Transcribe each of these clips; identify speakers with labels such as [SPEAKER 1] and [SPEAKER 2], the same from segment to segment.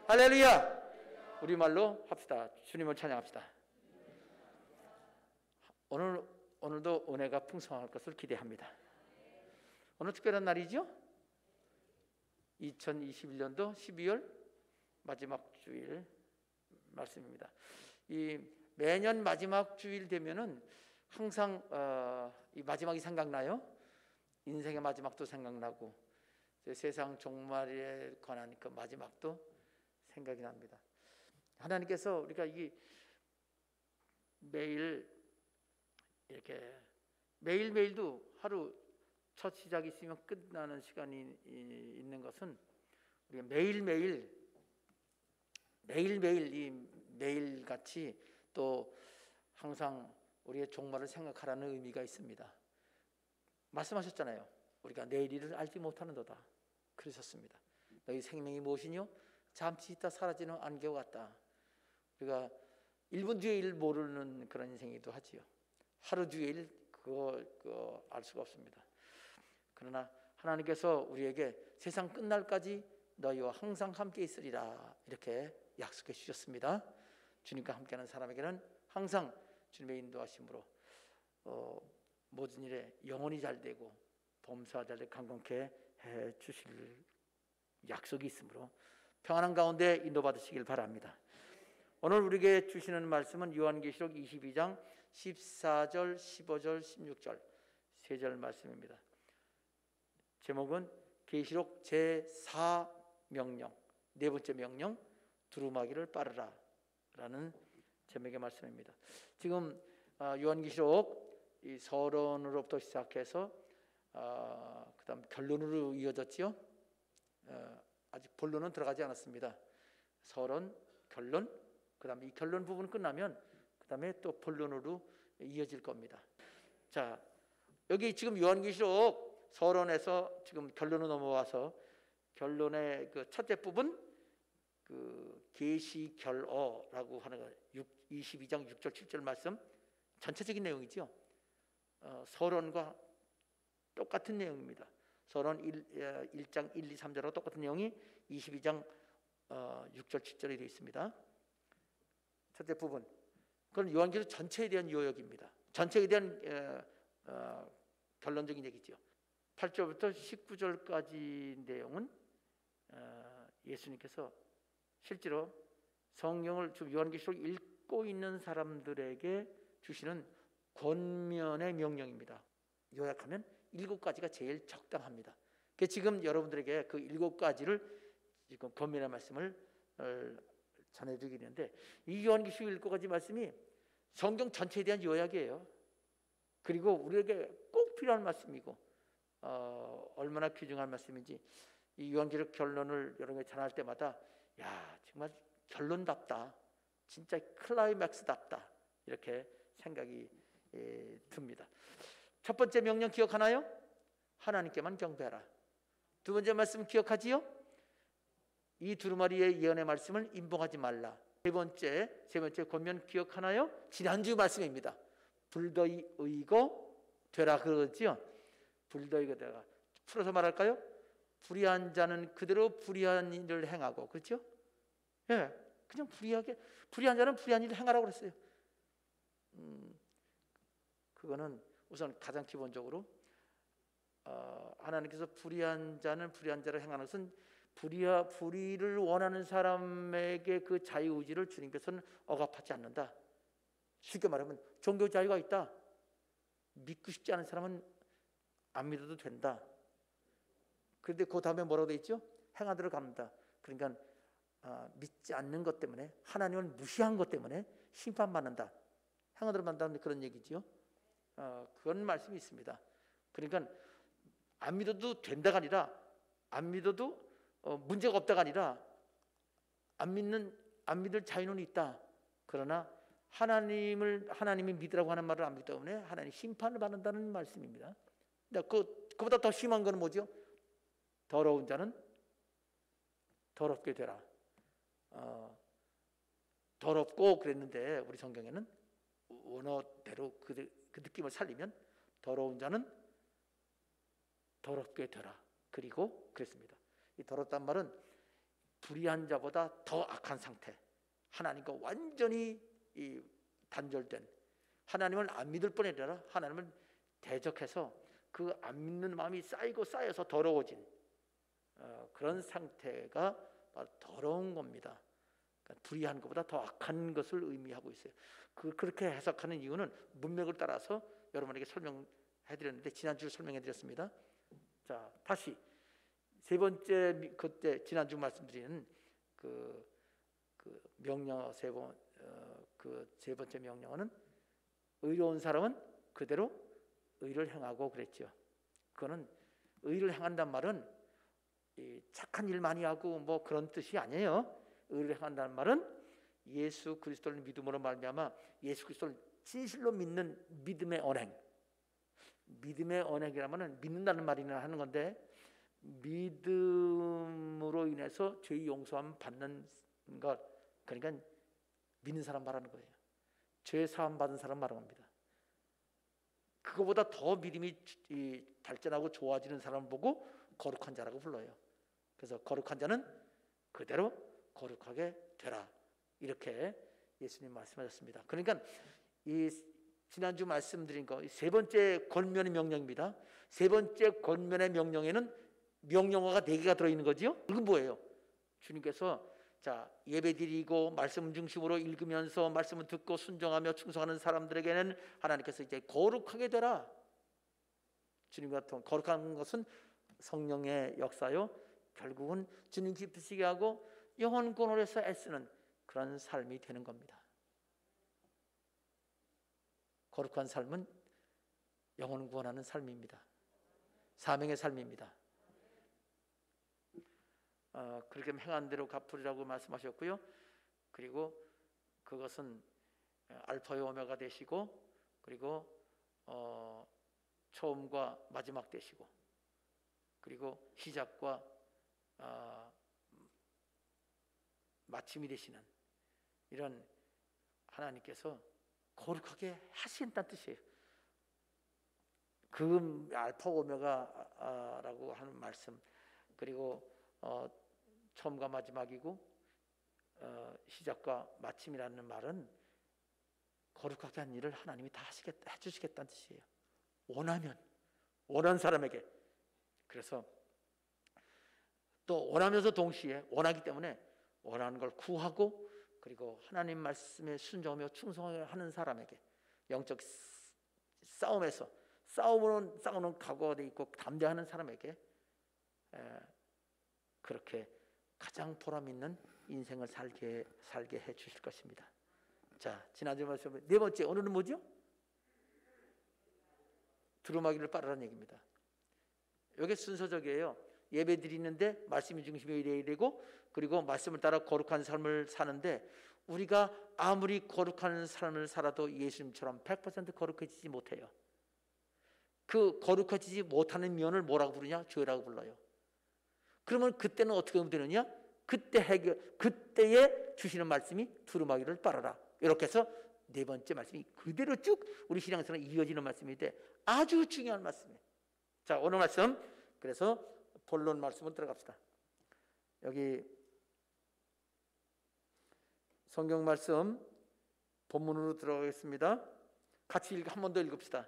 [SPEAKER 1] 할렐루야! 우리말로 합시다. 주님을 찬양합시다. 오늘도 은혜가 풍성할 것을 기대합니다. 오늘 특별한 날이죠? 2021년도 12월 마지막 주일 말씀입니다. 이 매년 마지막 주일 되면은 항상 이 마지막이 생각나요. 인생의 마지막도 생각나고 세상 종말에 관한 그 마지막도 생각이 납니다. 하나님께서 우리가 이 매일 이렇게 매일매일도 하루 첫 시작이 있으면 끝나는 시간이 있는 것은 우리가 매일매일 이 매일같이 또 항상 우리의 종말을 생각하라는 의미가 있습니다. 말씀하셨잖아요. 우리가 내일 일을 알지 못하는도다. 그러셨습니다. 너희 생명이 무엇이뇨? 잠시 있다 사라지는 안개와 같다. 우리가 1분 뒤의 일 모르는 그런 인생이기도 하지요. 하루 뒤의 일 그거 알 수가 없습니다. 그러나 하나님께서 우리에게 세상 끝날까지 너희와 항상 함께 있으리라 이렇게 약속해 주셨습니다. 주님과 함께하는 사람에게는 항상 주님의 인도하심으로 모든 일에 영혼이 잘 되고 범사가 잘 되고 강건케 해 주실 약속이 있으므로 평안한 가운데 인도받으시길 바랍니다. 오늘 우리에게 주시는 말씀은 요한계시록 22장 14절, 15절, 16절 세 절 말씀입니다. 제목은 계시록 제4명령, 네 번째 명령, 두루마기를 빠르라 라는 제목의 말씀입니다. 지금 요한계시록 이 서론으로부터 시작해서 그 다음 결론으로 이어졌지요. 아직 본론은 들어가지 않았습니다. 서론, 결론, 그 다음에 이 결론 부분 끝나면 그 다음에 또 본론으로 이어질 겁니다. 자, 여기 지금 요한계시록 서론에서 지금 결론으로 넘어와서 결론의 그 첫째 부분 그 계시결어라고 하는 거 22장 6절 7절 말씀 전체적인 내용이죠. 서론과 똑같은 내용입니다. 서론 1장 1, 2, 3절하고 똑같은 내용이 22장 6절 7절에 되어 있습니다. 첫째 부분 그건 요한계시록 전체에 대한 요약입니다. 전체에 대한 결론적인 얘기죠. 8절부터 19절까지 내용은 예수님께서 실제로 성경을 지금 요한계시록 읽고 있는 사람들에게 주시는 권면의 명령입니다. 요약하면 7가지가 제일 적당합니다. 지금 여러분들에게 그 7가지를 지금 권면의 말씀을 전해드리고 있는데 이 요한계시록 7가지 말씀이 성경 전체에 대한 요약이에요. 그리고 우리에게 꼭 필요한 말씀이고 얼마나 귀중한 말씀인지 이 요한계시록 결론을 여러분이 전할 때마다 야 정말 결론답다, 진짜 클라이맥스답다 이렇게 생각이 듭니다. 첫 번째 명령 기억하나요? 하나님께만 경배하라. 두 번째 말씀 기억하지요? 이 두루마리의 예언의 말씀을 임봉하지 말라. 세 번째 권면 기억하나요? 지난주 말씀입니다. 불더이 의고 되라 그러지요. 불더이가 되라. 풀어서 말할까요? 불의한 자는 그대로 불의한 일을 행하고, 그렇죠? 예, 그냥 불의한 자는 불의한 일을 행하라고 그랬어요. 그거는 우선 가장 기본적으로 하나님께서 불의한 자는 불의한 자를 행하는 것은 불의를 원하는 사람에게 그 자유의지를 주님께서는 억압하지 않는다. 쉽게 말하면 종교 자유가 있다. 믿고 싶지 않은 사람은 안 믿어도 된다. 그런데 그 다음에 뭐라고 되어 있죠? 행하도록 합니다. 그러니까 믿지 않는 것 때문에, 하나님을 무시한 것 때문에 심판받는다. 행하도록 한다는 그런 얘기지요. 그런 말씀이 있습니다. 그러니까 안 믿어도 된다가 아니라, 안 믿어도 문제가 없다가 아니라, 안 믿을 자유는 있다. 그러나 하나님이 믿으라고 하는 말을 안 믿기 때문에 하나님 심판을 받는다는 말씀입니다. 그보다 더 심한 거는 뭐죠? 더러운 자는 더럽게 되라. 더럽고 그랬는데 우리 성경에는 원어대로 그 느낌을 살리면 더러운 자는 더럽게 되라. 그리고 그랬습니다. 이 더럽단 말은 불의한 자보다 더 악한 상태, 하나님과 완전히 단절된, 하나님을 안 믿을 뿐 아니라 하나님을 대적해서 그 안 믿는 마음이 쌓이고 쌓여서 더러워진 그런 상태가 바로 더러운 겁니다. 그러니까 불의한 것보다 더 악한 것을 의미하고 있어요. 그렇게 해석하는 이유는 문맥을 따라서 여러분에게 설명해드렸는데, 지난주 설명해드렸습니다. 자, 다시 세 번째, 그때 지난주 말씀드린 그 명령어 세 번째 명령어는 의로운 사람은 그대로 의를 행하고 그랬죠. 그거는 의를 행한단 말은 착한 일 많이 하고 뭐 그런 뜻이 아니에요. 의를 행한다는 말은 예수 그리스도를 믿음으로 말미암아 예수 그리스도를 진실로 믿는 믿음의 언행. 믿음의 언행이라면은 믿는다는 말이나 하는 건데, 믿음으로 인해서 죄의 용서함 받는 것, 그러니까 믿는 사람 말하는 거예요. 죄 사함 받은 사람 말하는 겁니다. 그거보다 더 믿음이 발전하고 좋아지는 사람을 보고 거룩한 자라고 불러요. 그래서 거룩한 자는 그대로 거룩하게 되라, 이렇게 예수님 말씀하셨습니다. 그러니까 이 지난주 말씀드린 거 세 번째 권면의 명령입니다. 세 번째 권면의 명령에는 명령어가 4개가 들어있는 거지요. 이건 뭐예요? 주님께서 자, 예배드리고 말씀 중심으로 읽으면서 말씀을 듣고 순종하며 충성하는 사람들에게는 하나님께서 이제 거룩하게 되라. 주님 같은 거룩한 것은 성령의 역사요, 결국은 주님 기쁘시게 하고 영혼 구원을 위해서 애쓰는 그런 삶이 되는 겁니다. 거룩한 삶은 영혼 구원하는 삶입니다. 사명의 삶입니다. 그렇게 행한 대로 갚으리라고 말씀하셨고요. 그리고 그것은 알파와 오메가 되시고, 그리고 처음과 마지막 되시고, 그리고 시작과 마침이 되시는 이런 하나님께서 거룩하게 하신다는 뜻이에요. 그 알파 오메가라고 하는 말씀, 그리고 처음과 마지막이고 시작과 마침이라는 말은 거룩하게 한 일을 하나님이 다 해주시겠다는 뜻이에요. 원하는 사람에게. 그래서 또 원하면서 동시에 원하기 때문에 원하는 걸 구하고, 그리고 하나님 말씀에 순종하며 충성하는 사람에게, 영적 싸움에서 싸우는 각오가 돼 있고 담대하는 사람에게 그렇게 가장 보람 있는 인생을 살게 해 주실 것입니다. 자, 지난주 말씀 네 번째, 오늘은 뭐죠? 두루마기를 빠르라는 얘기입니다. 이게 순서적이에요. 예배 드리는데 말씀이 중심이 되고, 그리고 말씀을 따라 거룩한 삶을 사는데, 우리가 아무리 거룩한 삶을 살아도 예수님처럼 100% 거룩해지지 못해요. 그 거룩해지지 못하는 면을 뭐라고 부르냐? 죄라고 불러요. 그러면 그때는 어떻게 하면 되느냐? 그때에 주시는 말씀이 두루마기를 빨아라. 이렇게 해서 네 번째 말씀이 그대로 쭉 우리 신앙생활에 이어지는 말씀인데, 아주 중요한 말씀이에요. 자, 오늘 말씀, 그래서 본론 말씀으로 들어갑시다. 여기 성경 말씀 본문으로 들어가겠습니다. 같이 한 번 더 읽읍시다.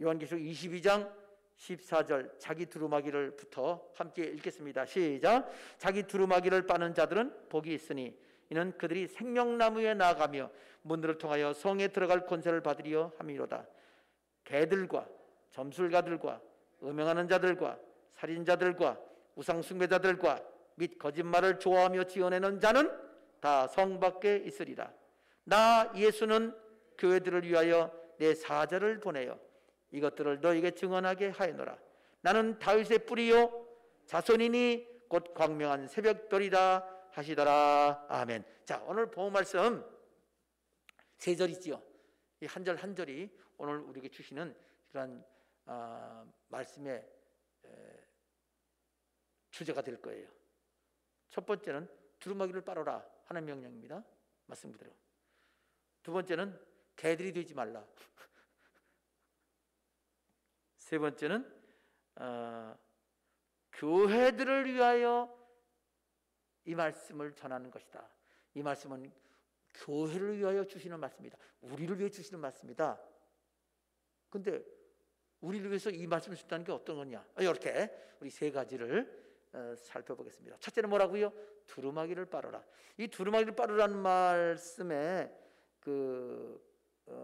[SPEAKER 1] 요한계시록 22장 14절, 자기 두루마기를부터 함께 읽겠습니다. 시작. 자기 두루마기를 빠는 자들은 복이 있으니 이는 그들이 생명나무에 나아가며 문들을 통하여 성에 들어갈 권세를 받으리어 함이로다. 개들과 점술가들과 음행하는 자들과 살인자들과 우상숭배자들과 및 거짓말을 좋아하며 지어내는 자는 다 성 밖에 있으리라. 나 예수는 교회들을 위하여 내 사자를 보내어 이것들을 너에게 증언하게 하였노라. 나는 다윗의 뿌리요 자손이니 곧 광명한 새벽별이다 하시더라. 아멘. 자, 오늘 본 말씀 세 절이지요. 이 한 절 한 절이 오늘 우리에게 주시는 그런 말씀의 주제가 될 거예요. 첫 번째는 두루마기를 빨아라 하는 명령입니다. 말씀 그대로. 두 번째는 개들이 되지 말라. 세 번째는 교회들을 위하여 이 말씀을 전하는 것이다. 이 말씀은 교회를 위하여 주시는 말씀이다. 우리를 위해 주시는 말씀이다. 근데 우리를 위해서 이 말씀을 주셨다는 게 어떤 거냐? 이렇게 우리 세 가지를 살펴보겠습니다. 첫째는 뭐라고요? 두루마기를 빠르라. 이 두루마기를 빠르라는 말씀의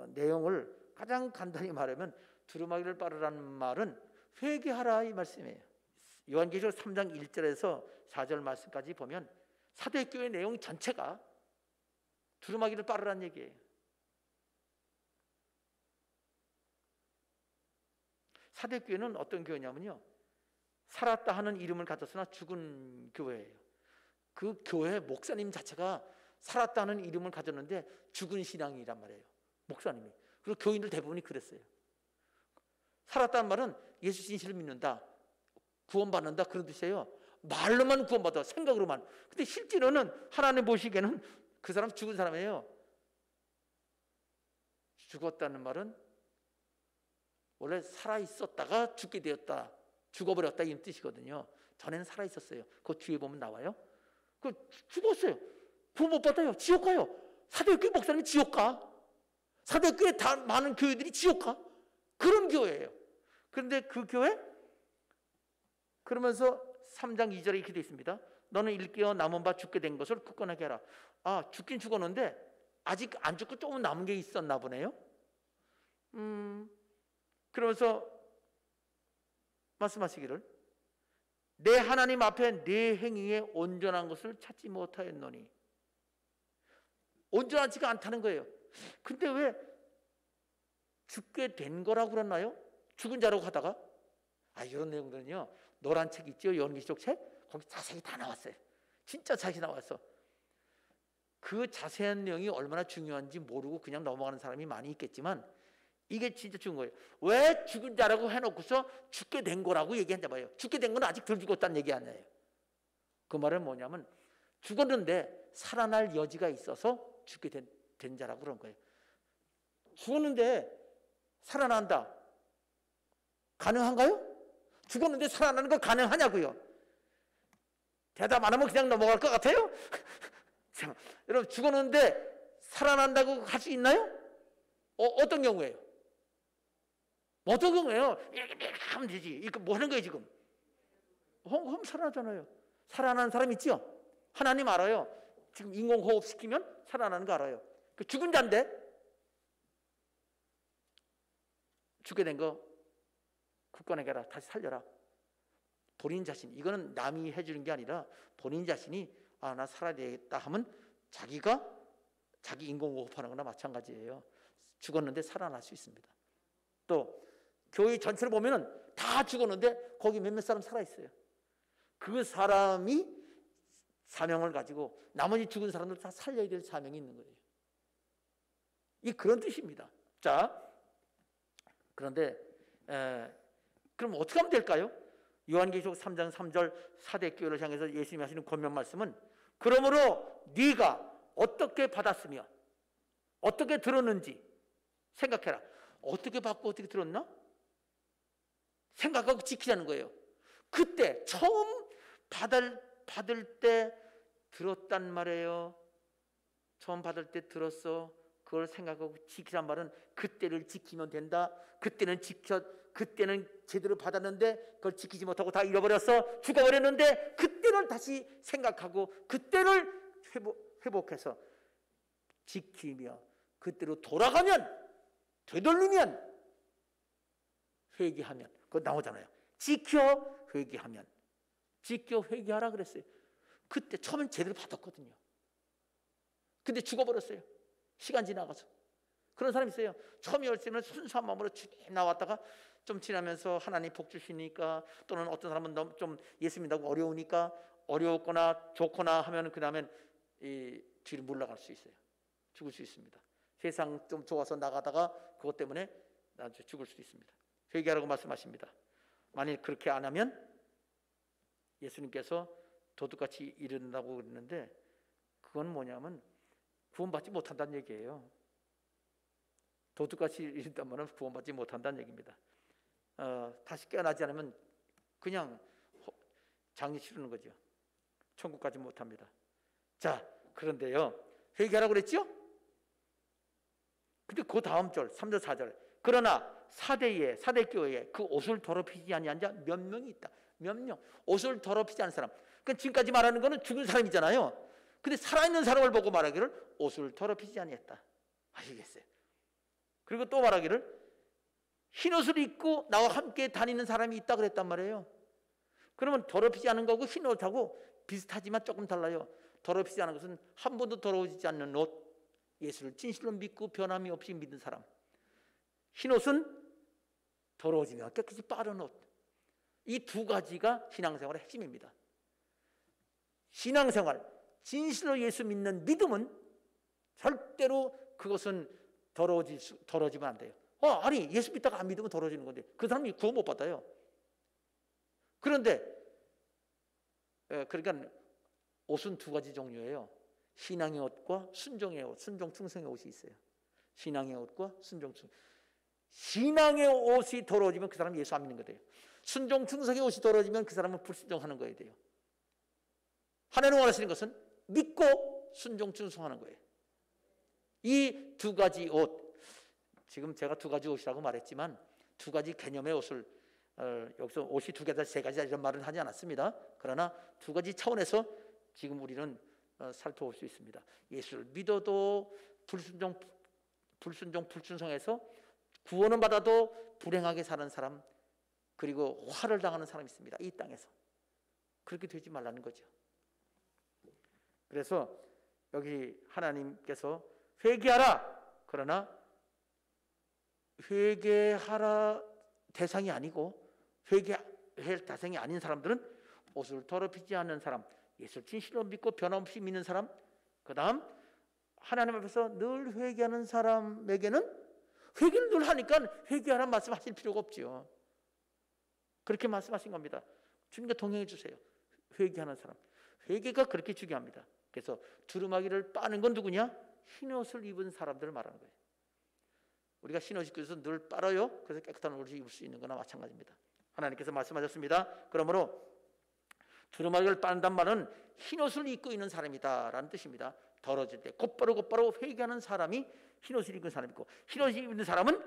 [SPEAKER 1] 내용을 가장 간단히 말하면, 두루마기를 빠르라는 말은 회개하라 이 말씀이에요. 요한계시록 3장 1절에서 4절 말씀까지 보면 사도행전의 내용 전체가 두루마기를 빠르라는 얘기예요. 사도교회는 어떤 교회냐면요, 살았다 하는 이름을 가졌으나 죽은 교회예요. 그 교회 목사님 자체가 살았다는 이름을 가졌는데 죽은 신앙이란 말이에요, 목사님이. 그리고 교인들 대부분이 그랬어요. 살았다는 말은 예수 진실을 믿는다, 구원받는다, 그런 뜻이에요. 말로만 구원받아, 생각으로만. 근데 실제로는 하나님 보시기에는 그 사람 죽은 사람이에요. 죽었다는 말은 원래 살아있었다가 죽게 되었다, 죽어버렸다, 이런 뜻이거든요. 전에는 살아있었어요. 그 뒤에 보면 나와요. 죽었어요. 구원 못 받아요. 지옥 가요. 사도교회 목사님이 지옥 가. 사도교회 다 많은 교회들이 지옥 가. 그런 교회예요. 그런데 그 교회, 그러면서 3장 2절에 이렇게 되어 있습니다. 너는 일깨어 남은 바 죽게 된 것을 굳건하게 하라. 죽긴 죽었는데 아직 안 죽고 조금 남은 게 있었나 보네요. 그러면서 말씀하시기를, 내 하나님 앞에 내 행위에 온전한 것을 찾지 못하였노니. 온전하지가 않다는 거예요. 근데 왜 죽게 된 거라고 그러나요? 죽은 자라고 하다가. 이런 내용들은요, 노란 책 있죠, 요한계시록 책, 거기 자세히 다 나왔어요. 진짜 자세히 나왔어. 그 자세한 내용이 얼마나 중요한지 모르고 그냥 넘어가는 사람이 많이 있겠지만, 이게 진짜 죽은 거예요. 왜 죽은 자라고 해놓고서 죽게 된 거라고 얘기한다 봐요. 죽게 된 건 아직 덜 죽었다는 얘기 아니에요. 그 말은 뭐냐면, 죽었는데 살아날 여지가 있어서 죽게 된 자라고 그런 거예요. 죽었는데 살아난다, 가능한가요? 죽었는데 살아나는 거 가능하냐고요? 대답 안 하면 그냥 넘어갈 것 같아요? 여러분, 죽었는데 살아난다고 할 수 있나요? 어떤 경우예요? 어떤 경우예요? 이렇게 하면 되지. 이거 뭐 하는 거예요 지금? 살아나잖아요. 살아나는 사람 있죠? 하나님 알아요. 지금 인공호흡 시키면 살아나는 거 알아요. 죽은 자인데 죽게 된 거 굳건하게 해라, 다시 살려라. 본인 자신, 이거는 남이 해주는 게 아니라 본인 자신이 나 살아야 되겠다 하면 자기 인공호흡하는 거나 마찬가지예요. 죽었는데 살아날 수 있습니다. 또 교회 전체를 보면은 다 죽었는데 거기 몇몇 사람 살아있어요. 그 사람이 사명을 가지고 나머지 죽은 사람들 다 살려야 될 사명이 있는 거예요. 이 그런 뜻입니다. 자, 그런데 그럼 어떻게 하면 될까요? 요한계시록 3장 3절 사대교회를 향해서 예수님이 하시는 권면 말씀은, 그러므로 네가 어떻게 받았으며 어떻게 들었는지 생각해라. 어떻게 받고 어떻게 들었나? 생각하고 지키자는 거예요. 그때 처음 받을 때 들었단 말이에요. 처음 받을 때 들었어. 그걸 생각하고 지키란 말은 그때를 지키면 된다. 그때는 제대로 받았는데 그걸 지키지 못하고 다 잃어버렸어. 죽어버렸는데 그때를 다시 생각하고 그때를 회복해서 지키며 그때로 돌아가면, 되돌리면, 회개하면, 그거 나오잖아요. 지켜 회개하면. 지켜 회개하라 그랬어요. 그때 처음엔 제대로 받았거든요. 근데 죽어버렸어요. 시간 지나가서. 그런 사람 있어요. 처음에 올 때는 순수한 마음으로 나왔다가 좀 지나면서 하나님 복 주시니까, 또는 어떤 사람은 너무 좀 예수 믿는다고 어려우니까, 어려웠거나 좋거나 하면 그 다음엔 뒤로 물러갈 수 있어요. 죽을 수 있습니다. 세상 좀 좋아서 나가다가 그것 때문에 나중에 죽을 수도 있습니다. 회개하라고 말씀하십니다. 만일 그렇게 안 하면 예수님께서 도둑같이 이른다고 그랬는데, 그건 뭐냐면 구원받지 못한다는 얘기예요. 도둑같이 이른다면 구원받지 못한다는 얘기입니다. 다시 깨어나지 않으면 그냥 장례 치르는 거죠. 천국 가지 못합니다. 자, 그런데요, 회개하라고 그랬죠? 근데 그 다음 절 3절 4절, 그러나 사대 교회에 그 옷을 더럽히지 아니한 자 몇 명이 있다. 몇 명. 옷을 더럽히지 않은 사람. 그러니까 지금까지 말하는 거는 죽은 사람이잖아요. 근데 살아있는 사람을 보고 말하기를 옷을 더럽히지 아니했다. 아시겠어요? 그리고 또 말하기를 흰옷을 입고 나와 함께 다니는 사람이 있다 그랬단 말이에요. 그러면 더럽히지 않은 거고 흰옷하고 비슷하지만 조금 달라요. 더럽히지 않은 것은 한 번도 더러워지지 않는 옷, 예수를 진실로 믿고 변함이 없이 믿는 사람. 흰옷은 더러워지면 깨끗이 빠른 옷. 이 두 가지가 신앙생활의 핵심입니다. 신앙생활, 진실로 예수 믿는 믿음은 절대로 그것은 더러워지면 안 돼요. 아니 예수 믿다가 안 믿으면 더러워지는 건데 그 사람이 구원 못 받아요. 그런데 그러니까 옷은 두 가지 종류예요. 신앙의 옷과 순종의 옷, 순종 충성의 옷이 있어요. 신앙의 옷과 순종 충성. 신앙의 옷이 더러워지면 그 사람은 예수 안 믿는 거예요. 순종 충성의 옷이 더러워지면 그 사람은 불순종하는 거예요. 하나님 원하시는 것은 믿고 순종 충성하는 거예요. 이 두 가지 옷, 지금 제가 두 가지 옷이라고 말했지만 두 가지 개념의 옷을 여기서 옷이 두 개다 세 가지다 이런 말은 하지 않았습니다. 그러나 두 가지 차원에서 지금 우리는 살펴볼 수 있습니다. 예수를 믿어도 불순종해서 구원은 받아도 불행하게 사는 사람, 그리고 화를 당하는 사람이 있습니다. 이 땅에서. 그렇게 되지 말라는 거죠. 그래서 여기 하나님께서 회개하라. 그러나 회개하라 대상이 아니고 회개할 대상이 아닌 사람들은 옷을 더럽히지 않는 사람, 예수를 진실로 믿고 변함없이 믿는 사람, 그 다음 하나님 앞에서 늘 회개하는 사람에게는 회개를 늘 하니까 회개하라는 말씀하실 필요가 없죠. 그렇게 말씀하신 겁니다. 주님과 동행해 주세요. 회개하는 사람, 회개가 그렇게 중요합니다. 그래서 두루마기를 빠는 건 누구냐? 흰옷을 입은 사람들을 말하는 거예요. 우리가 흰옷 입고 있어서 늘 빨아요. 그래서 깨끗한 옷을 입을 수 있는 거나 마찬가지입니다. 하나님께서 말씀하셨습니다. 그러므로 두루마기를 빠는단 말은 흰옷을 입고 있는 사람이다 라는 뜻입니다. 더러질 때 곧바로 회개하는 사람이 흰옷을 입은 사람이고, 흰옷을 입는 사람은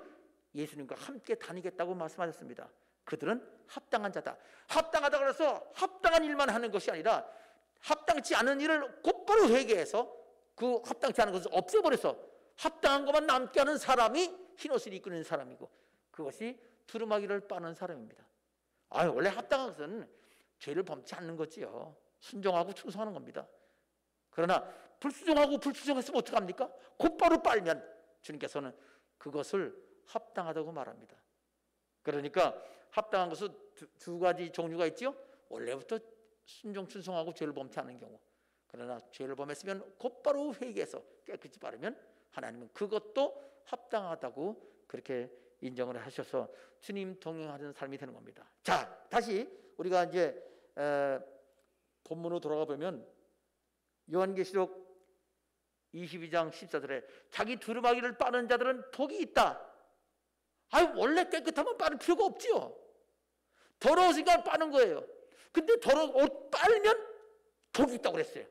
[SPEAKER 1] 예수님과 함께 다니겠다고 말씀하셨습니다. 그들은 합당한 자다. 합당하다 그래서 합당한 일만 하는 것이 아니라 합당치 않은 일을 곧바로 회개해서 그 합당치 않은 것을 없애버려서 합당한 것만 남게 하는 사람이 흰옷을 입고 있는 사람이고, 그것이 두루마기를 빠는 사람입니다. 원래 합당한 것은 죄를 범치 않는 거지요. 순종하고 충성하는 겁니다. 그러나 불순종하고 불순종했으면 어떡합니까? 곧바로 빨면 주님께서는 그것을 합당하다고 말합니다. 그러니까 합당한 것은 두 가지 종류가 있죠. 원래부터 순종 충성하고 죄를 범치 않는 경우, 그러나 죄를 범했으면 곧바로 회개해서 깨끗이 바르면 하나님은 그것도 합당하다고 그렇게 인정을 하셔서 주님 동행하는 삶이 되는 겁니다. 자, 다시 우리가 이제 본문으로 돌아가 보면 요한계시록 22장 14절에 자기 두루마기를 빠는 자들은 복이 있다. 원래 깨끗하면 빠를 필요가 없지요. 더러우니까 빠는 거예요. 근데 더러운 옷 빨면 복이 있다고 그랬어요.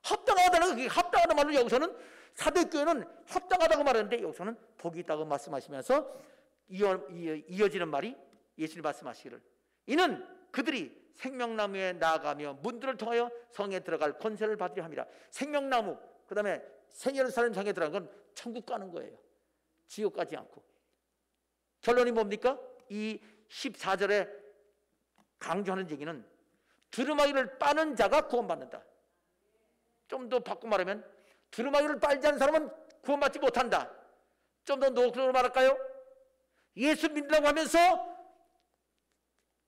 [SPEAKER 1] 합당하다는 게, 합당하다는 말로 여기서는 사대교회는 합당하다고 말하는데 여기서는 복이 있다고 말씀하시면서 이어지는 말이 예수님 말씀하시기를 이는 그들이 생명나무에 나아가며 문들을 통하여 성에 들어갈 권세를 받으려 함이라. 생명나무, 그 다음에 생예루살렘 성에 들어간 건 천국 가는 거예요. 지옥 가지 않고. 결론이 뭡니까? 이 14절에 강조하는 얘기는 두루마기를 빠는 자가 구원받는다. 좀 더 바꿔 말하면 두루마기를 빨지 않은 사람은 구원받지 못한다. 좀 더 노골적으로 말할까요? 예수 믿는다고 하면서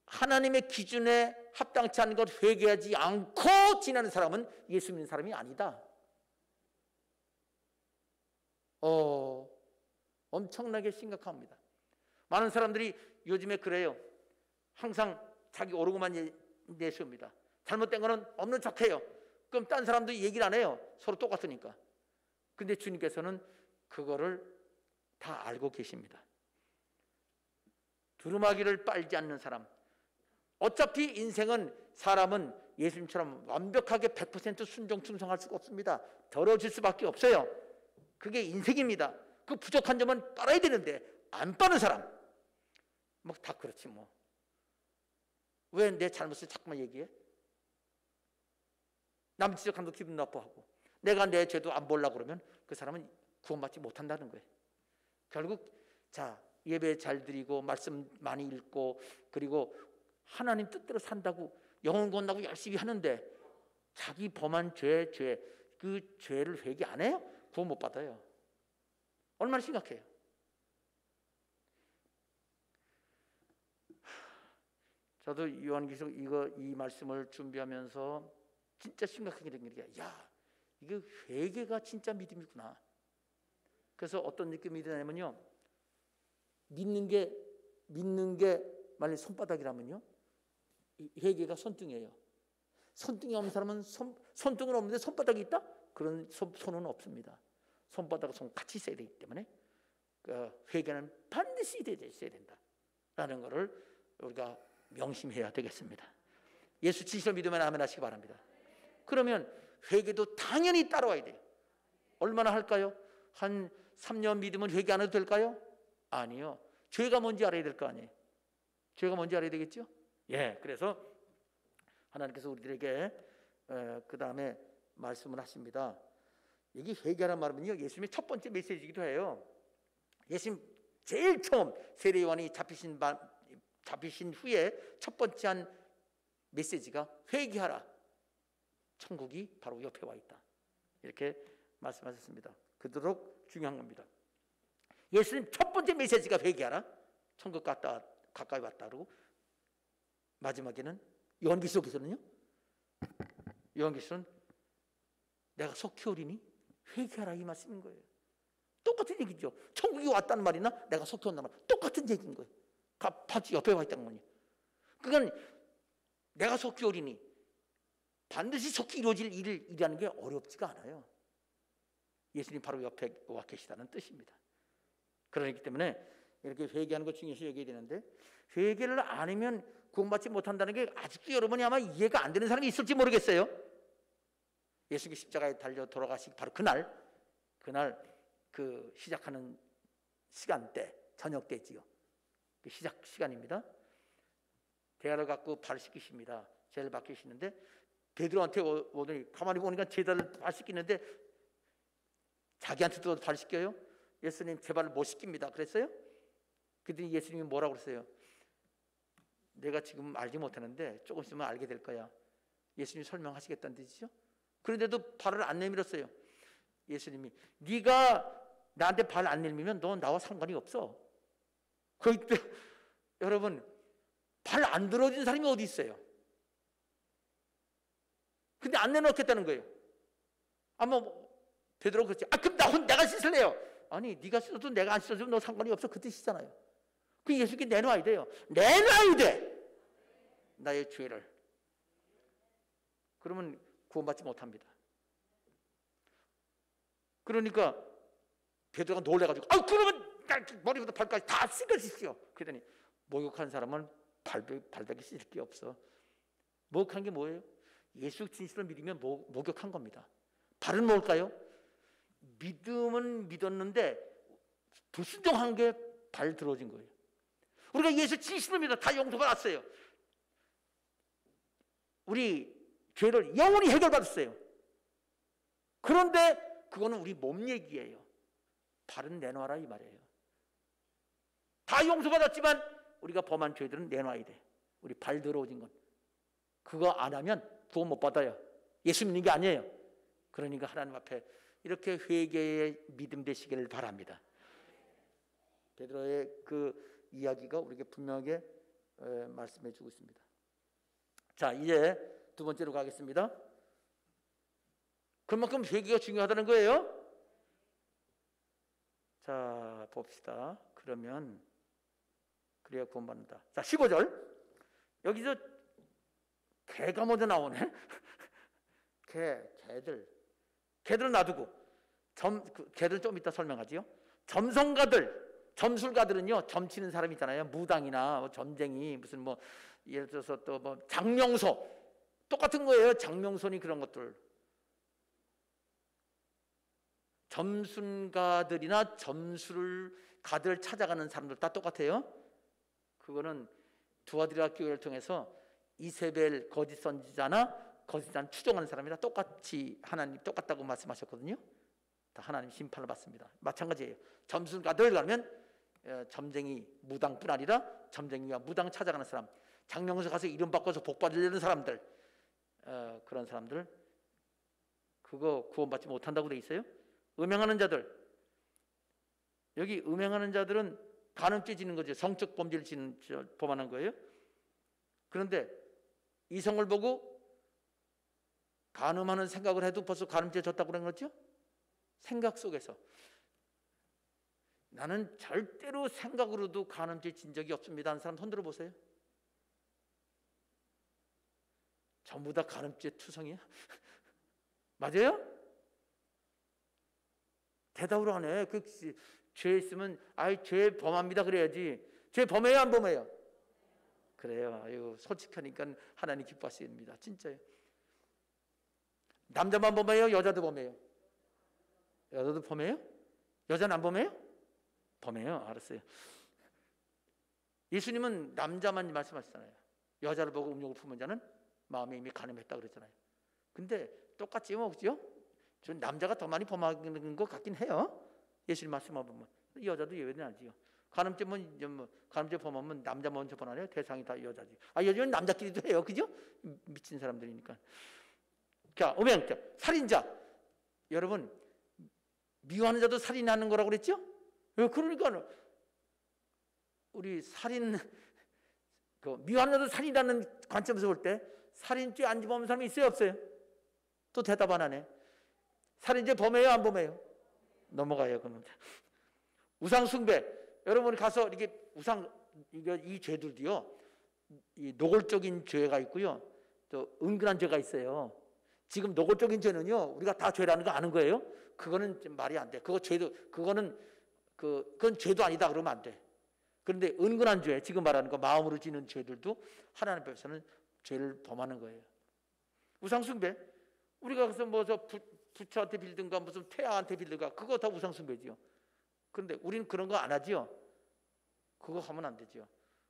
[SPEAKER 1] 하나님의 기준에 합당치 않은 것 회개하지 않고 지나는 사람은 예수 믿는 사람이 아니다. 엄청나게 심각합니다. 많은 사람들이 요즘에 그래요. 항상 자기 오르고만 내세웁니다. 잘못된 거는 없는 척해요. 그럼 딴 사람도 얘기를 안 해요. 서로 똑같으니까. 근데 주님께서는 그거를 다 알고 계십니다. 두루마기를 빨지 않는 사람, 어차피 인생은 사람은 예수님처럼 완벽하게 100% 순종 충성할 수가 없습니다. 더러워질 수밖에 없어요. 그게 인생입니다. 그 부족한 점은 빨아야 되는데 안 빠는 사람 뭐 다 그렇지 뭐. 왜 내 잘못을 자꾸만 얘기해? 남 지적한다고 기분 나빠하고 내가 내 죄도 안 보려고 그러면 그 사람은 구원받지 못한다는 거예요. 결국 자 예배 잘 드리고 말씀 많이 읽고 그리고 하나님 뜻대로 산다고 영혼 구원다고 열심히 하는데 자기 범한 죄 그 죄를 회개 안 해요? 구원 못 받아요. 얼마나 심각해요. 저도 요한계시록 이 말씀을 준비하면서 진짜 심각하게 된 게 야 이게 회개가 진짜 믿음이구나. 그래서 어떤 느낌이 드냐면요, 믿는 게 만약 손바닥이라면요, 회개가 손등이에요. 손등이 없는 사람은 손등은 없는데 손바닥이 있다? 그런 손은 없습니다. 손바닥과 손 같이 있어야 되기 때문에 회개는 반드시 있어야 된다라는 것을 우리가 명심해야 되겠습니다. 예수 진실로 믿으면 아멘 하시기 바랍니다. 그러면 회개도 당연히 따라와야 돼요. 얼마나 할까요? 한 3년 믿으면 회개 안 해도 될까요? 아니요. 죄가 뭔지 알아야 될 거 아니에요. 죄가 뭔지 알아야 되겠죠? 예, 그래서 하나님께서 우리들에게 그 다음에 말씀을 하십니다. 여기 회개하는 말은요, 예수님의 첫 번째 메시지이기도 해요. 예수님 제일 처음 세례요한이 잡히신 후에 첫 번째 한 메시지가 회개하라. 천국이 바로 옆에 와 있다. 이렇게 말씀하셨습니다. 그토록 중요한 겁니다. 예수님 첫 번째 메시지가 회개하라. 천국 가까이 왔다. 그러고 마지막에는 요한계시록에서는요, 요한계시록은 내가 속히 오리니 회개하라 이 말씀인 거예요. 똑같은 얘기죠. 천국이 왔다는 말이나 내가 속히 온다는 말 똑같은 얘기인 거예요. 바로 옆에 와 있다는 거니. 그러니까 내가 속히 오리니 반드시 속히 이루어질 일이라는 게 어렵지가 않아요. 예수님 바로 옆에 와 계시다는 뜻입니다. 그렇기 때문에 이렇게 회개하는 것 중요시 여겨야 되는데, 회개를 안 하면 구원받지 못한다는 게 아직도 여러분이 아마 이해가 안 되는 사람이 있을지 모르겠어요. 예수님이 십자가에 달려 돌아가시기 바로 그날 그 시작하는 시간대, 저녁 때지요. 그 시작 시간입니다. 대야를 갖고 발을 씻기십니다. 죄를 맡기시는데 베드로한테 오더니 가만히 보니까 제자를 발 씻기는데 자기한테도 발 씻겨요? 예수님 제 발을 못 씻깁니다. 그랬어요? 그랬더니 예수님이 뭐라고 그랬어요? 내가 지금 알지 못하는데 조금 있으면 알게 될 거야. 예수님이 설명하시겠다는 뜻이죠. 그런데도 발을 안 내밀었어요. 예수님이 네가 나한테 발 안 내밀면 너 나와 상관이 없어. 그때 여러분 발 안 들어준 사람이 어디 있어요? 근데 안 내놓겠다는 거예요. 아마 베드로 그랬지. 그럼 내가 씻을래요. 아니 네가 씻어도 내가 안 씻어도 너 상관이 없어. 그 뜻이잖아요. 그 예수님께 내놔야 돼요. 내놔야 돼. 나의 죄를. 그러면 구원받지 못합니다. 그러니까 베드로가 놀래가지고 그러면 머리부터 발까지 다 씻어주십시오. 그러더니 목욕한 사람은 발밖에 씻을 게 없어. 목욕한 게 뭐예요? 예수 진실을 믿으면 목욕한 겁니다. 발은 뭘까요? 믿음은 믿었는데 불순종한 게 발 들어진 거예요. 우리가 예수 진실을 믿어 다 용서받았어요. 우리 죄를 영원히 해결받았어요. 그런데 그거는 우리 몸 얘기예요. 발은 내놔라 이 말이에요. 다 용서받았지만 우리가 범한 죄들은 내놔야 돼. 우리 발 들어오진 건 그거 안 하면 구원 못 받아요. 예수 믿는 게 아니에요. 그러니까 하나님 앞에 이렇게 회개의 믿음 되시기를 바랍니다. 베드로의 그 이야기가 우리에게 분명하게 말씀해 주고 있습니다. 자, 이제 두 번째로 가겠습니다. 그만큼 회개가 중요하다는 거예요. 자, 봅시다. 그러면 그래야 구원받는다. 자, 15절. 여기서 개가 먼저 나오네. 개들은 놔두고 개들 좀 이따 설명하지요. 점술가들은요, 점치는 사람 있잖아요. 무당이나 점쟁이 무슨 예를 들어서 또 뭐 장명소 똑같은 거예요. 장명소니 그런 것들. 점순가들이나 점수를 가들 찾아가는 사람들 다 똑같아요. 그거는 두아디라 교회를 통해서 이세벨 거짓 선지자나 거짓자는 추종하는 사람이 다 똑같이 하나님 똑같다고 말씀하셨거든요. 다 하나님 심판을 받습니다. 마찬가지예요. 점순가들 가면 점쟁이 무당뿐 아니라 점쟁이와 무당 찾아가는 사람, 장명소 가서 이름 바꿔서 복 받으려는 사람들, 그런 사람들 그거 구원받지 못한다고 돼 있어요. 음행하는 자들, 여기 음행하는 자들은 간음죄 지는 거죠. 성적 범죄를 범하는 거예요. 그런데 이성을 보고 간음하는 생각을 해도 벌써 간음죄 졌다고 그런 거죠. 생각 속에서 나는 절대로 생각으로도 간음죄 진 적이 없습니다 하는 사람 손 들어보세요. 전부 다 간음죄 투성이야? 맞아요? 대답을 안 해. 죄 있으면 죄 범합니다 그래야지. 죄 범해요 안 범해요? 그래요. 아유, 솔직하니까 하나님 기뻐하십니다. 진짜요. 남자만 범해요? 여자도 범해요? 여자도 범해요? 여자는 안 범해요? 범해요. 알았어요. 예수님은 남자만 말씀하시잖아요. 여자를 보고 음욕을 품은 자는 마음에 이미 간음했다 그랬잖아요. 근데 똑같지 뭐, 그죠? 전 남자가 더 많이 범하는 것 같긴 해요. 예수님 말씀만 보면 여자도 예외는 아니지요. 간음죄면 간음죄 범하면 남자 먼저 범하네요. 대상이 다 여자지. 여자는 남자끼리도 해요, 그죠? 미친 사람들이니까. 자, 음행죄, 살인자. 여러분 미워하는 자도 살인하는 거라고 그랬죠? 그러니까 우리 살인 미워하는 자도 살인하는 관점에서 볼 때 살인죄 안 범하는 사람이 있어요, 없어요? 또 대답 안 하네. 살인죄 범해요, 안 범해요? 넘어가요, 그러면. 우상 숭배. 여러분 가서 이렇게 이 죄들도요, 이 노골적인 죄가 있고요, 또 은근한 죄가 있어요. 지금 노골적인 죄는요, 우리가 다 죄라는 거 아는 거예요. 그거는 좀 말이 안 돼. 그건 죄도 아니다 그러면 안 돼. 그런데 은근한 죄, 지금 말하는 거 마음으로 지는 죄들도 하나님 앞에서는 죄를 범하는 거예요. 우상 숭배. 우리가 가서 부처한테 빌든가 무슨 태아한테 빌든가 그거 다 우상 숭배지요. 그런데 우리는 그런 거 안 하지요. 그거 하면 안 되지요.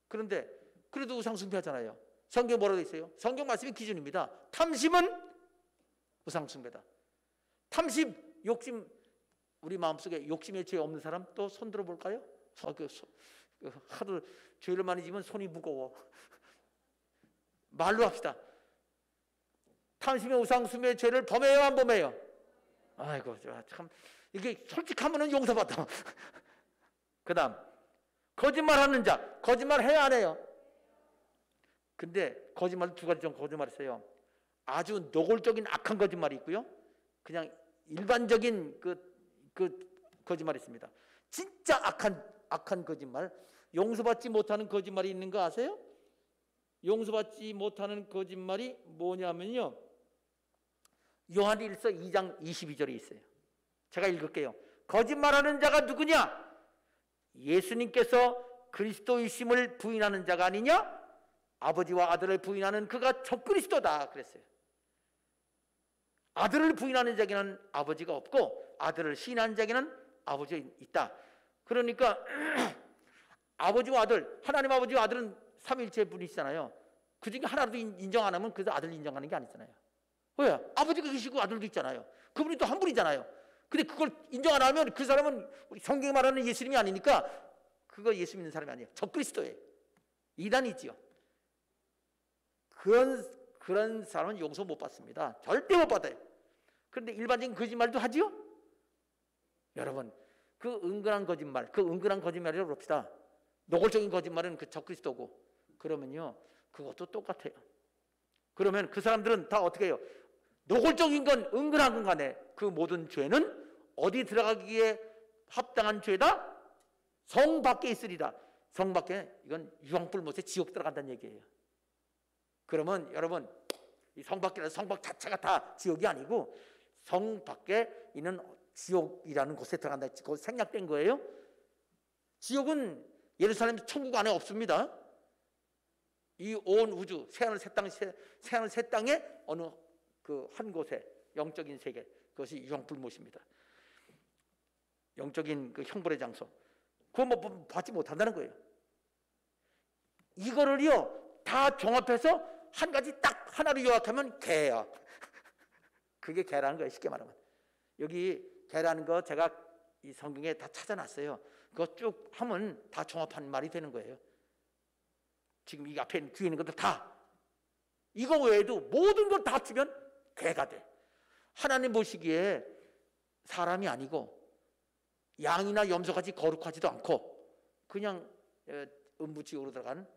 [SPEAKER 1] 그런데 그래도 우상 숭배하잖아요. 성경 뭐라고 돼 있어요? 성경 말씀이 기준입니다. 탐심은 우상 숭배다. 탐심, 욕심, 우리 마음속에 욕심의 죄 없는 사람 또 손 들어 볼까요? 하도 죄를 많이 지면 손이 무거워. 말로 합시다. 탐심의 우상 숭배의 죄를 범해요, 안 범해요? 아이고, 참 이게 솔직하면은 용서받아. 그다음 거짓말하는 자, 거짓말 해야 안 해요? 근데 거짓말 두 가지 좀 거짓말했어요. 아주 노골적인 악한 거짓말이 있고요. 그냥 일반적인 거짓말이 있습니다. 진짜 악한 거짓말, 용서받지 못하는 거짓말이 있는 거 아세요? 용서받지 못하는 거짓말이 뭐냐면요, 요한일서 2장 22절에 있어요. 제가 읽을게요. 거짓말하는 자가 누구냐? 예수님께서 그리스도이심을 부인하는 자가 아니냐? 아버지와 아들을 부인하는 그가 적그리스도다 그랬어요. 아들을 부인하는 자에게는 아버지가 없고 아들을 시인하는 자에게는 아버지가 있다. 그러니까 아버지와 아들, 하나님 아버지와 아들은 삼위일체 분이시잖아요. 그 중에 하나도 인정 안 하면 그래서 아들 인정하는 게 아니잖아요. 왜? 아버지가 계시고 아들도 있잖아요. 그분이 또 한 분이잖아요. 근데 그걸 인정 안 하면 그 사람은 우리 성경에 말하는 예수님이 아니니까 그거 예수 믿는 사람이 아니에요. 적그리스도예요. 이단이지요. 그런 사람은 용서 못 받습니다. 절대 못 받아요. 그런데 일반적인 거짓말도 하지요? 여러분, 그 은근한 거짓말이라고 합시다. 노골적인 거짓말은 그 적그리스도고, 그러면요, 그것도 똑같아요. 그러면 그 사람들은 다 어떻게 해요? 노골적인 건 은근한 건 간에 그 모든 죄는 어디 들어가기에 합당한 죄다? 성 밖에 있으리라. 성 밖에, 이건 유황불 못에 지옥 들어간다는 얘기예요. 그러면 여러분, 이 성 밖이라는 성밖 자체가 다 지옥이 아니고 성 밖에 있는 지옥이라는 곳에 들어간다. 그거 생략된 거예요. 지옥은 예루살렘 천국 안에 없습니다. 이 온 우주 새하늘 새 땅에 어느 그 한 곳에 영적인 세계, 그것이 유황불못입니다. 영적인 그 형벌의 장소, 그거 뭐 받지 못한다는 거예요. 이거를요 다 종합해서 한 가지 딱 하나로 요약하면 개야. 그게 개라는 거예요. 쉽게 말하면. 여기 개라는 거 제가 이 성경에 다 찾아놨어요. 그거 쭉 하면 다 종합한 말이 되는 거예요. 지금 이 앞에 뒤에 있는 것도 다 이거 외에도 모든 걸 다 합치면 개가 돼. 하나님 보시기에 사람이 아니고 양이나 염소같이 거룩하지도 않고 그냥 음부지옥으로 들어간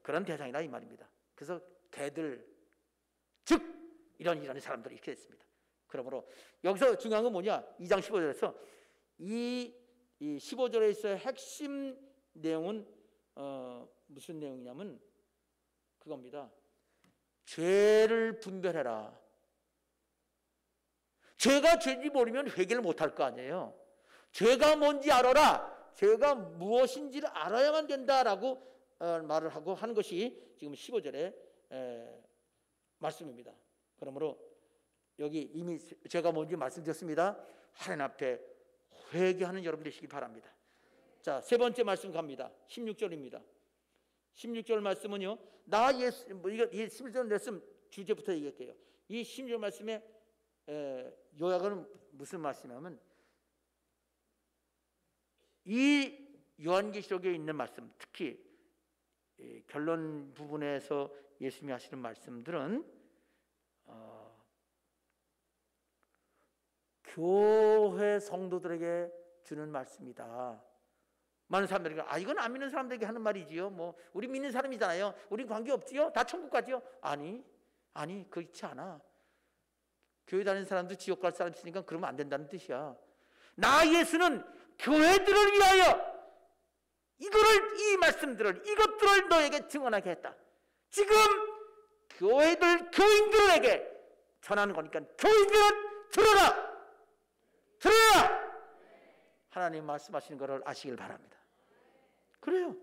[SPEAKER 1] 그런 대상이다 이 말입니다. 그래서 개들, 즉 이런 사람들이 이렇게 됐습니다. 그러므로 여기서 중요한 건 뭐냐? 2장 15절에서 이 15절에서의 핵심 내용은 무슨 내용이냐면 그겁니다. 죄를 분별해라. 죄가 죄인지 모르면 회개를 못할 거 아니에요. 죄가 뭔지 알아라. 죄가 무엇인지를 알아야만 된다라고 말을 하고 하는 것이 지금 15절의 말씀입니다. 그러므로 여기 이미 죄가 뭔지 말씀드렸습니다. 하나님 앞에 회개하는 여러분 되시기 바랍니다. 자, 세 번째 말씀 갑니다. 16절입니다. 16절 말씀은요. 이거 11절 말씀 주제부터 얘기할게요. 이 16절 말씀에 요약은 무슨 말씀이냐면 이 요한계시록에 있는 말씀, 특히 결론 부분에서 예수님이 하시는 말씀들은 교회 성도들에게 주는 말씀이다. 많은 사람들이 이건 안 믿는 사람들에게 하는 말이지요. 뭐 우리 믿는 사람이잖아요. 우리 관계 없지요. 다 천국 가지요. 아니 그렇지 않아. 교회 다니는 사람도 지옥 갈 사람 있으니까 그러면 안 된다는 뜻이야. 나 예수는 교회들을 위하여 이 말씀들을 이것들을 너에게 증언하게 했다. 지금 교인들에게 전하는 거니까 교인들은 들어라. 하나님 말씀하시는 것을 아시길 바랍니다. 그래요.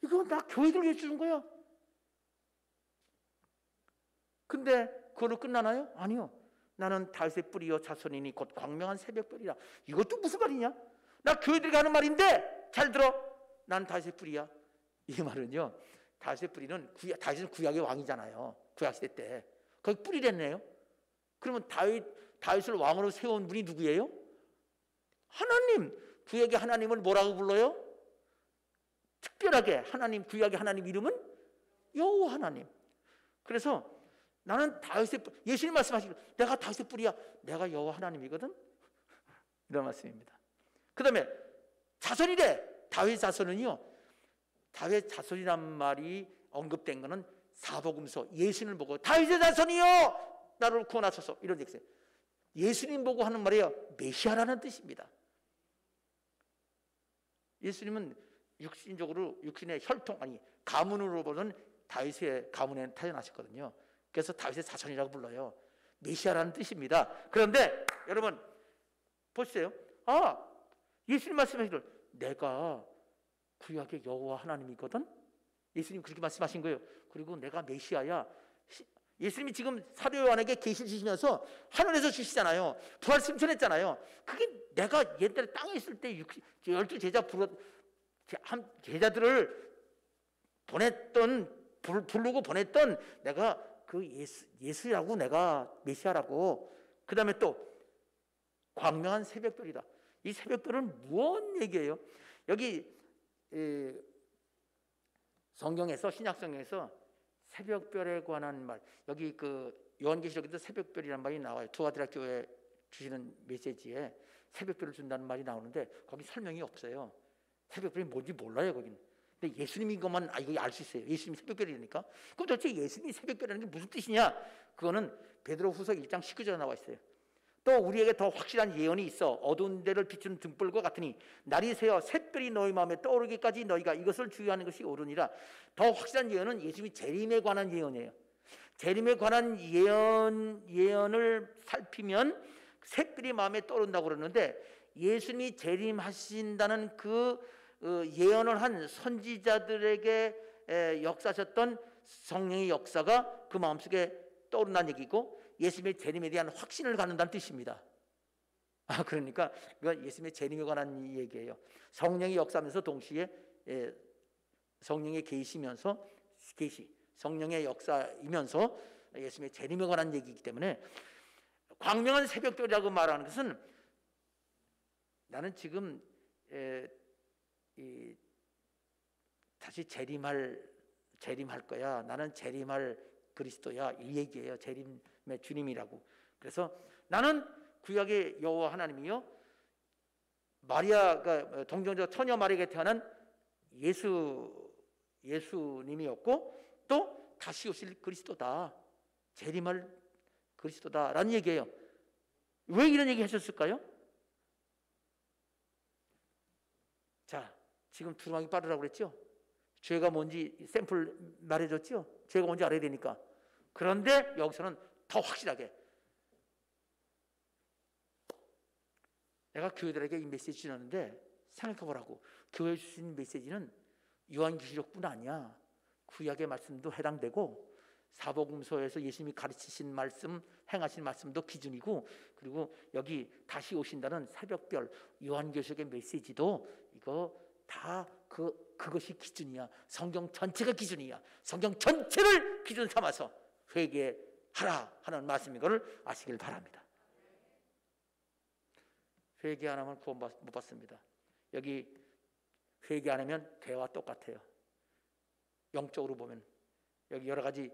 [SPEAKER 1] 이거 나 교회들 위해 주는 거야. 근데 그걸로 끝나나요? 아니요. 나는 다윗의 뿌리요 자손이니 곧 광명한 새벽별이라. 이것도 무슨 말이냐? 나 교회들이 하는 말인데 잘 들어. 난 다윗의 뿌리야. 이 말은요. 다윗의 뿌리는 다윗은 구약의 왕이잖아요. 구약 시대 때. 거기 뿌리랬네요. 그러면 다윗을 왕으로 세운 분이 누구예요? 하나님. 구약의 하나님을 뭐라고 불러요? 특별하게 구약의 하나님 이름은 여호와 하나님. 그래서 나는 다윗의 뿌리, 예수님 말씀하시기로 내가 다윗의 뿌리야. 내가 여호와 하나님이거든. 이런 말씀입니다. 그 다음에 자손이래. 다윗 자손은요. 다윗 자손이란 말이 언급된 것은 사복음서 예수님을 보고 다윗의 자손이요 나를 구원하소서 이런 얘기예요. 예수님 보고 하는 말이에요. 메시아라는 뜻입니다. 예수님은 육신의 혈통 가문으로 보는 다윗의 가문에 태어나셨거든요. 그래서 다윗의 자손이라고 불러요. 메시아라는 뜻입니다. 그런데 여러분 보세요. 예수님 말씀하시기를 내가 구약의 여호와 하나님이거든. 예수님 그렇게 말씀하신 거예요. 그리고 내가 메시아야. 예수님이 지금 사도 요한에게 계시를 주시면서 하늘에서 주시잖아요. 부활 승천했잖아요. 그게 내가 옛날에 땅에 있을 때 12 제자들을 부르고 보냈던 내가 그 예수라고, 내가 메시아라고. 그 다음에 또 광명한 새벽별이다. 이 새벽별은 무슨 얘기예요? 여기 성경에서, 신약성경에서 새벽별에 관한 말, 여기 그 요한계시록에도 새벽별이라는 말이 나와요. 두아디라 교회에 주시는 메시지에 새벽별을 준다는 말이 나오는데 거기 설명이 없어요. 새벽별이 뭔지 몰라요 거기는. 근데 예수님인 것만 이거 알 수 있어요. 예수님이 새벽별이니까. 그럼 도대체 예수님이 새벽별이라는 게 무슨 뜻이냐? 그거는 베드로후서 1장 19절에 나와 있어요. 또 우리에게 더 확실한 예언이 있어. 어두운 데를 비추는 등불과 같으니 날이 새어 샛별이 너희 마음에 떠오르기까지 너희가 이것을 주의하는 것이 옳으니라. 더 확실한 예언은 예수님이 재림에 관한 예언이에요. 재림에 관한 예언을 살피면 샛별이 마음에 떠오른다고 그러는데, 예수님이 재림하신다는 그 예언을 한 선지자들에게 역사하셨던 성령의 역사가 그 마음속에 떠오른다는 얘기고 예수님의 재림에 대한 확신을 갖는다는 뜻입니다. 그러니까 이건 예수님의 재림에 관한 얘기예요. 성령이 역사하면서 동시에 성령의 계시면서 성령의 역사이면서 예수님의 재림에 관한 얘기이기 때문에 광명한 새벽별이라고 말하는 것은 나는 지금 다시 재림할 거야. 나는 재림할 그리스도야. 이 얘기예요. 재림의 주님이라고. 그래서 나는 구약의 여호와 하나님이요, 마리아가 동정자 처녀 마리아에게 태어난 예수님이었고 또 다시 오실 그리스도다. 재림할 그리스도다라는 얘기예요. 왜 이런 얘기 하셨을까요? 자, 지금 두루마기 빠르라고 그랬죠? 죄가 뭔지 샘플 말해줬죠? 죄가 뭔지 알아야 되니까. 그런데 여기서는 더 확실하게 내가 교회들에게 이 메시지 주는데 생각해보라고. 교회 주신 메시지는 요한계시록뿐 아니야. 구약의 말씀도 해당되고 사복음서에서 예수님이 가르치신 말씀, 행하신 말씀도 기준이고, 그리고 여기 다시 오신다는 새벽별 요한계시록의 메시지도 이거 다 그것이 기준이야. 성경 전체가 기준이야. 성경 전체를 기준 삼아서 회개하라 하는 말씀인 것을 아시길 바랍니다. 회개 안 하면 구원 못 받습니다. 여기 회개 안 하면 죄와 똑같아요. 영적으로 보면 여기 여러 가지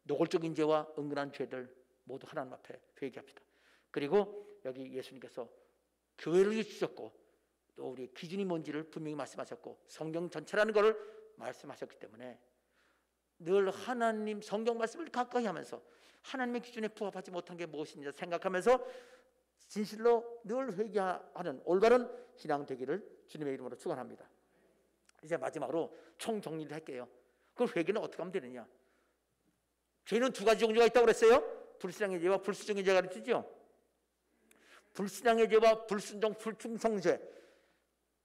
[SPEAKER 1] 노골적인 죄와 은근한 죄들 모두 하나님 앞에 회개합시다. 그리고 여기 예수님께서 교회를 주셨고 또 우리 기준이 뭔지를 분명히 말씀하셨고 성경 전체라는 것을 말씀하셨기 때문에 늘 하나님 성경 말씀을 가까이 하면서 하나님의 기준에 부합하지 못한 게 무엇인지 생각하면서 진실로 늘 회개하는 올바른 신앙 되기를 주님의 이름으로 축원합니다. 이제 마지막으로 총정리를 할게요. 그럼 회개는 어떻게 하면 되느냐? 죄는 두 가지 종류가 있다고 그랬어요. 불신앙의 죄와 불순종의 죄가 가르치죠. 불신앙의 죄와 불순종, 불충성죄.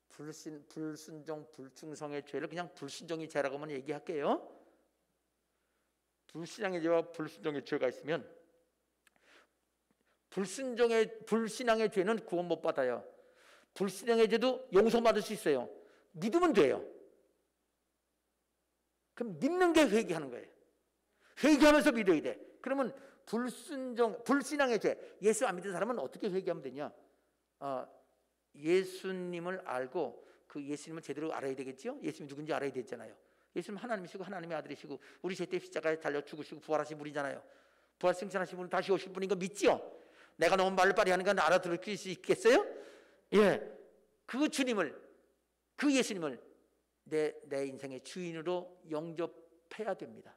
[SPEAKER 1] 불순종, 불충성의 죄를 그냥 불순종의 죄라고만 얘기할게요. 불신앙의 죄와 불순종의 죄가 있으면 불신앙의 죄는 구원 못 받아요. 불신앙의 죄도 용서받을 수 있어요. 믿으면 돼요. 그럼 믿는 게 회개하는 거예요. 회개하면서 믿어야 돼. 그러면 불신앙의 죄, 예수 안 믿는 사람은 어떻게 회개하면 되냐? 예수님을 알고 그 예수님을 제대로 알아야 되겠죠? 예수님이 누군지 알아야 되잖아요. 예수님 하나님이시고 하나님의 아들이시고 우리 죄 때 십자가에 달려 죽으시고 부활하신 분이잖아요. 부활 승천하신 분 다시 오실 분인 거 믿지요? 내가 너무 말을 빠리 하는 건 알아들을 수 있겠어요? 예, 그 주님을, 그 예수님을 내 인생의 주인으로 영접해야 됩니다.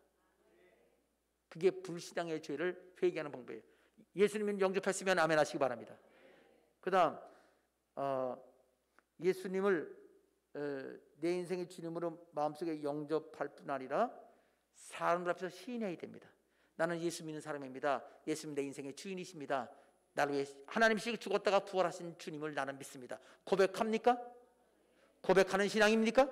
[SPEAKER 1] 그게 불신앙의 죄를 회개하는 방법이에요. 예수님을 영접했으면 아멘 하시기 바랍니다. 그 다음 예수님을 내 인생의 주님으로 마음속에 영접할 뿐 아니라 사람들 앞에서 시인해야 됩니다. 나는 예수 믿는 사람입니다. 예수님 내 인생의 주인이십니다. 나를 위해 하나님이시고 죽었다가 부활하신 주님을 나는 믿습니다. 고백합니까? 고백하는 신앙입니까?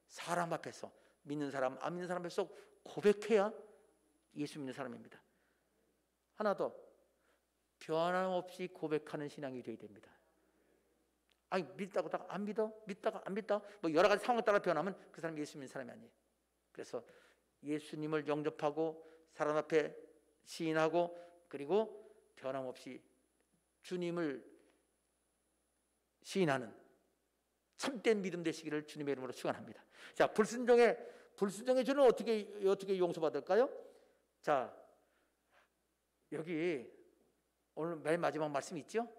[SPEAKER 1] 사람 앞에서, 믿는 사람 안 믿는 사람 앞에서 고백해야 예수 믿는 사람입니다. 하나 더, 변함없이 고백하는 신앙이 되어야 됩니다. 아니 믿다가 안 믿어, 믿다가 안 믿다, 뭐 여러 가지 상황에 따라 변하면 그 사람이 예수 믿는 사람이 아니에요. 그래서 예수님을 영접하고 사람 앞에 시인하고 그리고 변함없이 주님을 시인하는 참된 믿음 되시기를 주님의 이름으로 축원합니다. 자, 불순종의 죄는 어떻게 용서받을까요? 자, 여기 오늘 맨 마지막 말씀 있죠?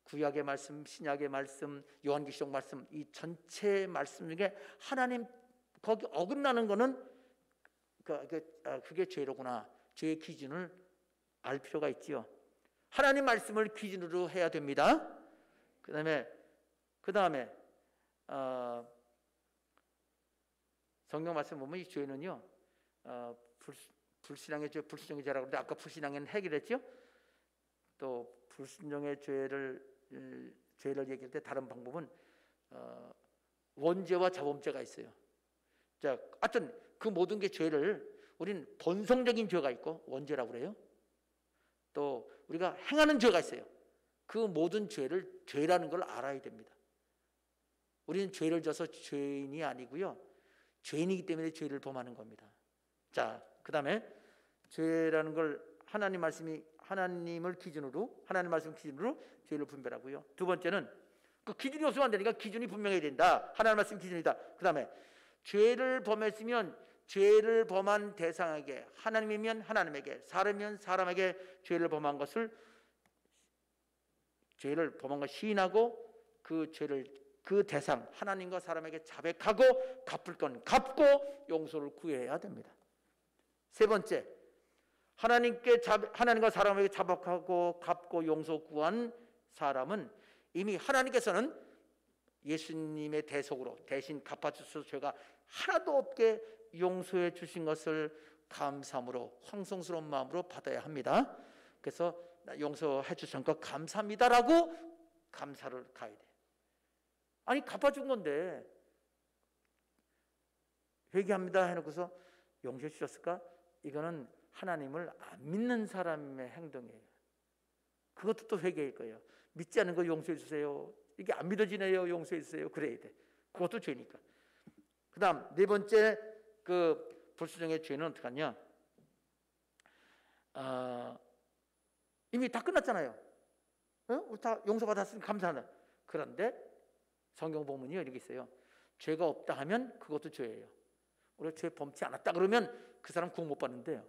[SPEAKER 1] 구약의 말씀, 신약의 말씀, 요한계시록 말씀, 이 전체 말씀 중에 하나님 거기 어긋나는 거는 그게 죄로구나. 죄의 기준을 알 필요가 있지요. 하나님 말씀을 기준으로 해야 됩니다. 그 다음에 성경 말씀 보면 이 죄는요, 불신앙의 죄, 불순종의 죄라고 하는데 아까 불신앙에는 해결했죠. 또 불순종의 죄를 얘기할 때 다른 방법은 원죄와 자범죄가 있어요. 자, 하여튼 그 모든 게 죄를, 우리는 본성적인 죄가 있고 원죄라고 그래요. 또 우리가 행하는 죄가 있어요. 그 모든 죄를 죄라는 걸 알아야 됩니다. 우리는 죄를 져서 죄인이 아니고요, 죄인이기 때문에 죄를 범하는 겁니다. 자, 그 다음에 죄라는 걸 하나님 말씀을 기준으로 죄를 분별하고요. 두 번째는 그 기준이 없으면 안 되니까 기준이 분명해야 된다. 하나님 말씀 기준이다. 그 다음에 죄를 범했으면 죄를 범한 대상에게, 하나님이면 하나님에게, 사람이면 사람에게 죄를 범한 걸 시인하고 그 대상 하나님과 사람에게 자백하고 갚을 건 갚고 용서를 구해야 됩니다. 세 번째, 하나님과 사람에게 자백하고 갚고 용서 구한 사람은 이미 하나님께서는 예수님의 대속으로 대신 갚아주셔서 죄가 하나도 없게 용서해 주신 것을 감사함으로, 황송스러운 마음으로 받아야 합니다. 그래서 용서해 주신 것 감사합니다라고 감사를 가야 돼. 아니, 갚아준 건데 회개합니다 해놓고서 용서해 주셨을까? 이거는 하나님을 안 믿는 사람의 행동이에요. 그것도 또 회개일 거예요. 믿지 않는 거 용서해 주세요. 이게 안 믿어지네요. 용서해 주세요. 그래야 돼. 그것도 죄니까. 그 다음 네 번째, 그 불수정의 죄는 어떻게 하냐? 이미 다 끝났잖아요. 우리 다 용서받았으니 감사하다. 그런데 성경 본문이 이렇게 있어요. 죄가 없다 하면 그것도 죄예요. 우리가 죄 범치 않았다 그러면 그 사람 구원 못 받는데요.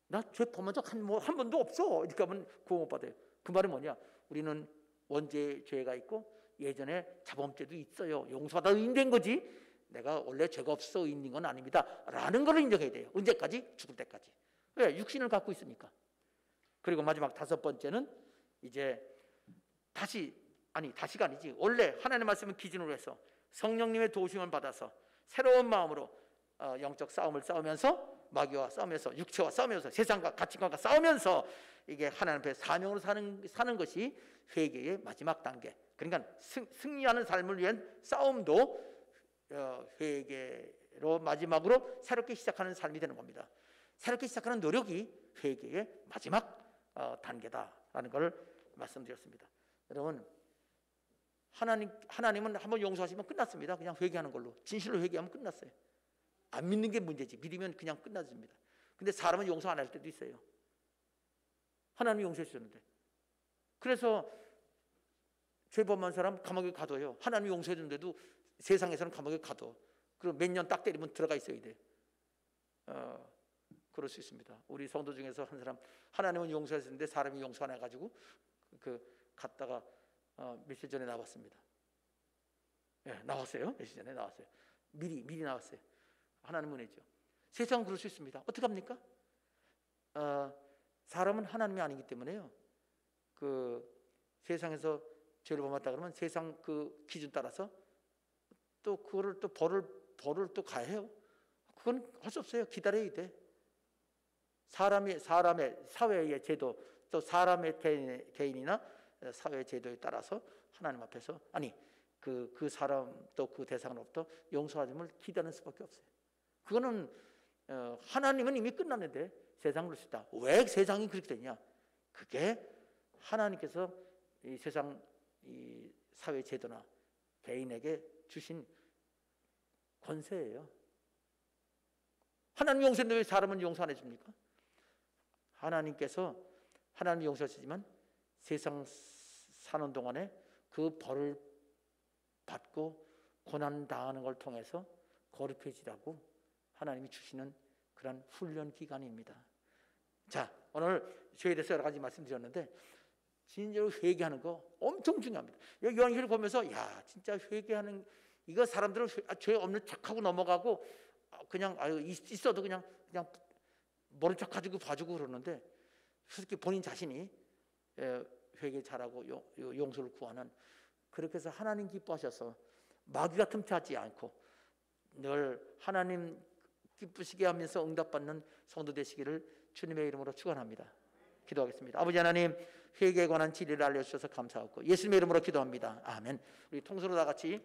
[SPEAKER 1] 나 죄 범한 적 한 번도 없어. 이렇게 하면 구원 못 받아요. 그 말은 뭐냐? 우리는 원죄 죄가 있고 예전에 자범죄도 있어요. 용서받아 의인된 거지 내가 원래 죄가 없어 의인인 건 아닙니다 라는 걸 인정해야 돼요. 언제까지? 죽을 때까지. 왜? 육신을 갖고 있으니까. 그리고 마지막 다섯 번째는 이제 다시가 아니지. 원래 하나님의 말씀을 기준으로 해서 성령님의 도우심을 받아서 새로운 마음으로 영적 싸움을 싸우면서, 마귀와 싸우면서, 육체와 싸우면서, 세상과 가치관과 싸우면서 이게 하나님 앞에 사명으로 사는 것이 회개의 마지막 단계. 그러니까 승리하는 삶을 위한 싸움도 회개로 마지막으로 새롭게 시작하는 삶이 되는 겁니다. 새롭게 시작하는 노력이 회개의 마지막 단계다라는 걸 말씀드렸습니다. 여러분, 하나님은 한번 용서하시면 끝났습니다. 그냥 회개하는 걸로, 진실로 회개하면 끝났어요. 안 믿는 게 문제지. 믿으면 그냥 끝났습니다. 근데 사람은 용서 안 할 때도 있어요. 하나님이 용서해 주셨는데. 그래서 죄범한 사람 감옥에 가둬요. 하나님이 용서해 주는데도 세상에서는 감옥에 가둬. 그리고 몇 년 딱 때리면 들어가 있어야 돼. 그럴 수 있습니다. 우리 성도 중에서 한 사람, 하나님은 용서해 주는데 사람이 용서 안 해가지고 갔다가 며칠 전에 나왔습니다. 나왔어요. 며칠 전에 나왔어요. 미리 나왔어요. 하나님 은혜죠. 세상은 그럴 수 있습니다. 어떻게 합니까? 사람은 하나님이 아니기 때문에요. 그 세상에서 죄를 범했다 그러면 세상 그 기준 따라서 또 그거를 또 벌을 또 가해요. 그건 할 수 없어요. 기다려야 돼. 사람의 사회의 제도, 또 사람의 개인이나 사회의 제도에 따라서 하나님 앞에서 그 사람 또 그 대상으로부터 용서하심을 기다리는 수밖에 없어요. 그거는 하나님은 이미 끝났는데 세상은 그럴 수 있다. 왜 세상이 그렇게 되냐? 그게 하나님께서 이 세상 이 사회 제도나 개인에게 주신 권세예요. 하나님 용서했는데 왜 사람은 용서 안 해줍니까? 하나님이 용서하시지만 세상 사는 동안에 그 벌을 받고 고난 당하는 걸 통해서 거룩해지라고 하나님이 주시는 그런 훈련 기간입니다. 자, 오늘 죄에 대해서 여러 가지 말씀드렸는데 진짜로 회개하는 거 엄청 중요합니다. 요한계시를 보면서 진짜 회개하는, 이거 사람들은 죄 없는 척하고 넘어가고 그냥 있어도 그냥 모른 척 가지고 봐주고 그러는데, 솔직히 본인 자신이 회개 잘하고 용서를 구하는, 그렇게 해서 하나님 기뻐하셔서 마귀가 틈타지 않고 늘 하나님 기쁘시게 하면서 응답받는 성도 되시기를 주님의 이름으로 축원합니다. 기도하겠습니다. 아버지 하나님, 회개에 관한 진리를 알려주셔서 감사하고 예수님의 이름으로 기도합니다. 아멘. 우리 통수로 다 같이